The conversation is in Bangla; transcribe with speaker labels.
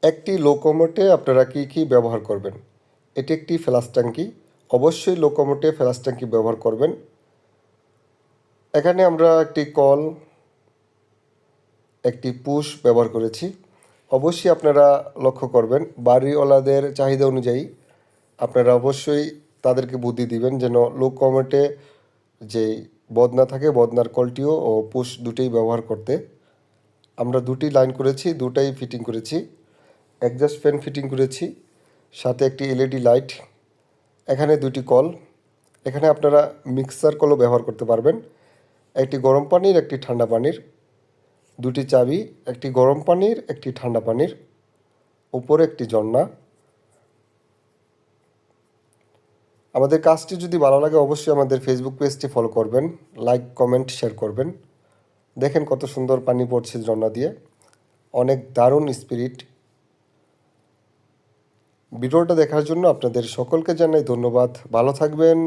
Speaker 1: একটি লোকোমোটে আপনারা কি ব্যবহার করবেন? এটি একটি ফ্লাশ ট্যাঙ্কি। অবশ্যই লোকোমোটে ফ্লাশ ট্যাঙ্কি ব্যবহার করবেন। এখানে আমরা একটি কল, একটি পুশ ব্যবহার করেছি। অবশ্যই আপনারা লক্ষ্য করবেন বাড়িওয়ালাদের চাহিদা অনুযায়ী আপনারা অবশ্যই তাদেরকে বুদ্ধি দিবেন যেন লোকোমোটে যে বদনা থাকে বদনার কলটিও ও পুশ দুটোই ব্যবহার করতে। আমরা দুটি লাইন করেছি, দুটাই ফিটিং করেছি। এক্সস্ট ফ্যান ফিটিং করেছি, সাথে একটি এলইডি লাইট। এখানে দুটি কল। এখানে আপনারা মিক্সার কলও ব্যবহার করতে পারবেন। একটি গরম পানির, একটি ঠান্ডা পানির। দুটি চাবি, একটি গরম পানির, একটি ঠান্ডা পানির। উপরে একটি ঝর্ণা। আমাদের কাজটি যদি ভালো লাগে অবশ্যই আমাদের ফেসবুক পেজটি ফলো করবেন, লাইক, কমেন্ট, শেয়ার করবেন। দেখেন কত সুন্দর পানি পড়ছে ঝর্ণা দিয়ে, অনেক দারুণ স্পিরিট। ভিডিওটা দেখার জন্য আপনাদের সকলকে জানাই ধন্যবাদ। ভালো থাকবেন।